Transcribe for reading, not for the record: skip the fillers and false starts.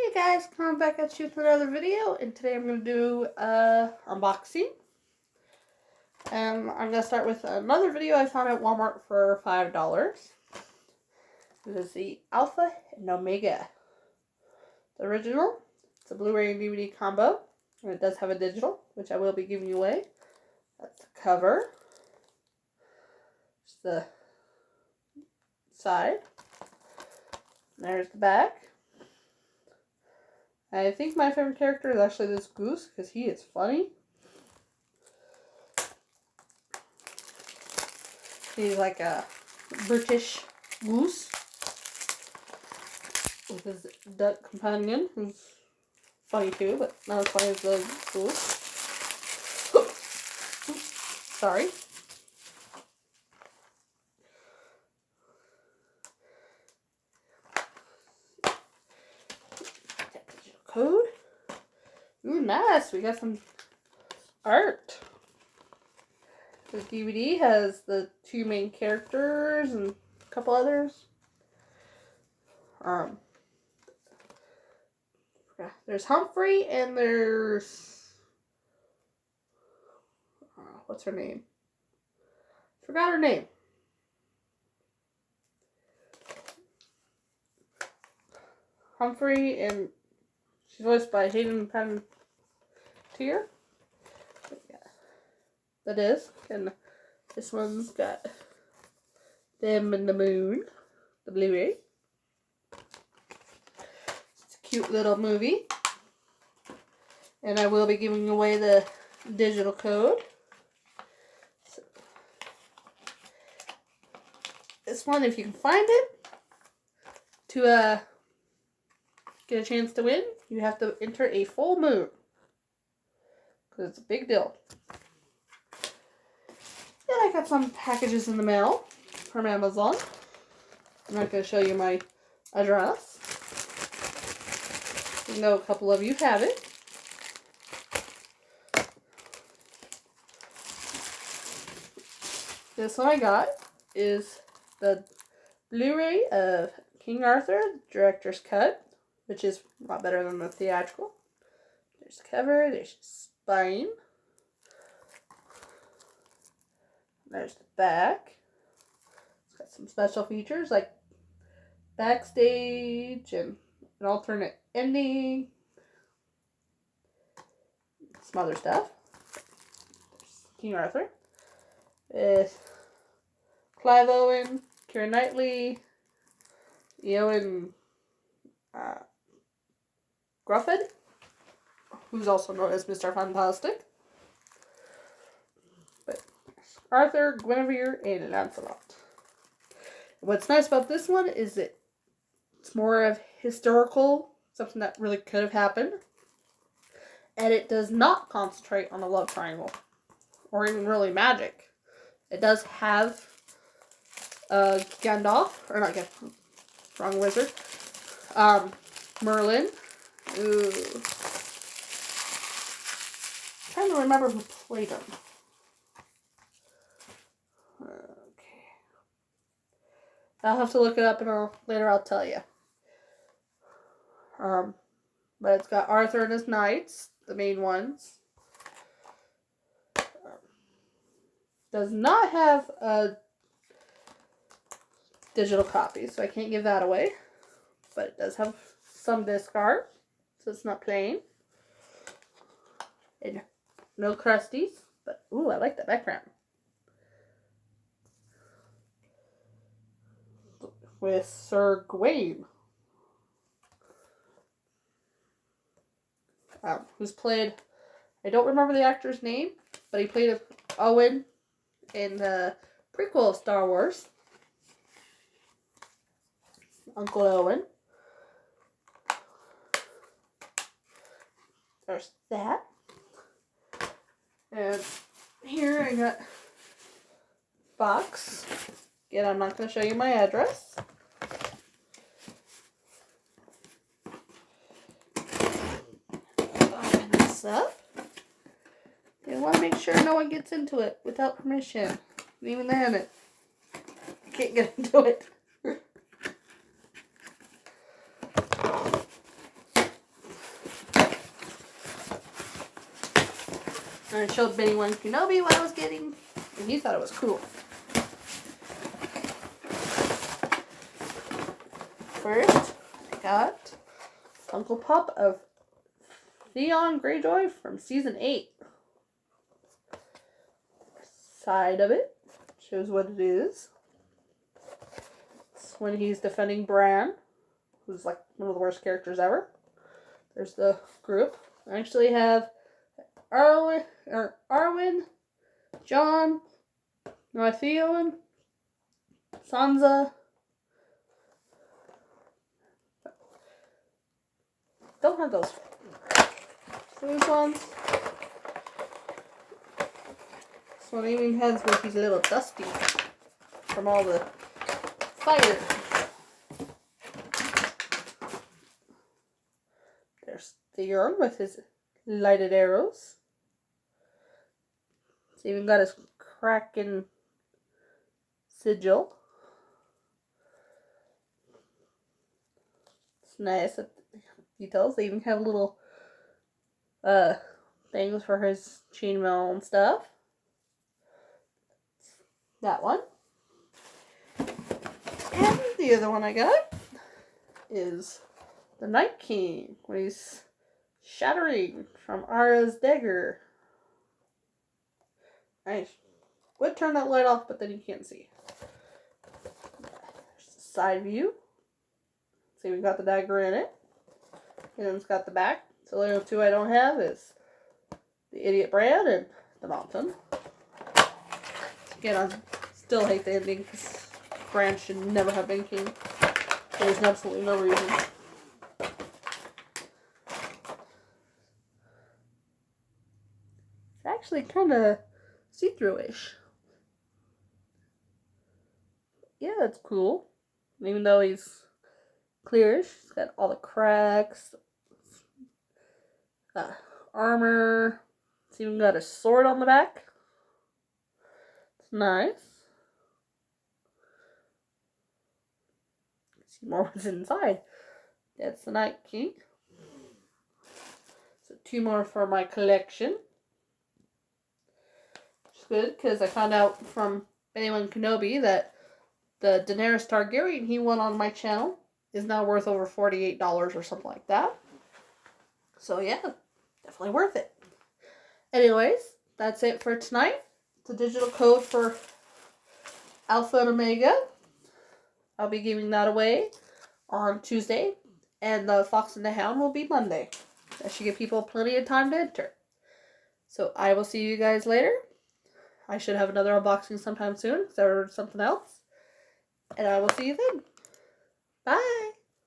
Hey guys, coming back at you with another video, and today I'm going to do unboxing. I'm going to start with another video I found at Walmart for $5. It is the Alpha and Omega. The original, it's a Blu-ray and DVD combo, and it does have a digital, which I will be giving away. That's the cover. Just the side. There's the back. I think my favorite character is actually this goose, because he is funny. He's like a British goose with his duck companion, who's funny too, but not as funny as the goose. Sorry. Code. Ooh, nice. We got some art. The DVD has the two main characters and a couple others. There's Humphrey and there's what's her name? Forgot her name. Humphrey, and she's voiced by Hayden Panettiere. Yeah, that is. And this one's got them and the moon, the Blu-ray. It's a cute little movie. And I will be giving away the digital code. So, this one, if you can find it, to get a chance to win, you have to enter a full moon. Because it's a big deal. Then I got some packages in the mail from Amazon. I'm not going to show you my address. I know a couple of you have it. This one I got is the Blu-ray of King Arthur, Director's Cut, which is a lot better than the theatrical. There's the cover, there's the spine. There's the back. It's got some special features like backstage and an alternate ending. Some other stuff. There's King Arthur with Clive Owen, Keira Knightley, Owen Grufford, who's also known as Mr. Fantastic. But Arthur, Guinevere, and Lancelot. What's nice about this one is that it's more of historical, something that really could have happened. And it does not concentrate on a love triangle, or even really magic. It does have Gandalf, or not Gandalf, wrong wizard. Merlin. Ooh. I'm trying to remember who played him. Okay. I'll have to look it up and later I'll tell you. But it's got Arthur and his knights, the main ones. Does not have a digital copy, so I can't give that away. But it does have some disc art, so it's not plain. And no crusties, but ooh, I like the background. With Sir Gawain. Who's played, I don't remember the actor's name, but he played Owen in the prequel of Star Wars. Uncle Owen. There's that. And here I got box. Again, I'm not going to show you my address. Open this up. You want to make sure no one gets into it without permission. Even then, you can't get into it. And I showed Owen Kenobi what I was getting, and he thought it was cool. First, I got Funko Pop of Theon Greyjoy from Season 8. Side of it shows what it is. It's when he's defending Bran, who's like one of the worst characters ever. There's the group. I actually have Arwen Jon, Theon, Sansa. Don't have those. These ones. This one even has where he's a little dusty from all the fire. There's Theon with his lighted arrows. It's even got his Kraken sigil. It's nice details. They even have little things for his chainmail and stuff. That one. And the other one I got is the Night King, when he's shattering from Arya's dagger. I would turn that light off, but then you can't see. There's the side view. See, we've got the dagger in it. And then it's got the back. So the only two I don't have is the Idiot Bran and the Mountain. Again, I still hate the ending because Bran should never have been king. There's absolutely no reason. It's actually kind of see-through-ish. Yeah, that's cool. Even though he's clearish, he's got all the cracks, armor. It's even got a sword on the back. It's nice. See more what's inside. That's the Night King. So 2 more for my collection. Which is good because I found out from Owen Kenobi that the Daenerys Targaryen he won on my channel is now worth over $48 or something like that. So yeah, definitely worth it. Anyways, that's it for tonight. The digital code for Alpha and Omega. I'll be giving that away on Tuesday. And the Fox and the Hound will be Monday. That should give people plenty of time to enter. So I will see you guys later. I should have another unboxing sometime soon because I ordered something else. And I will see you then. Bye!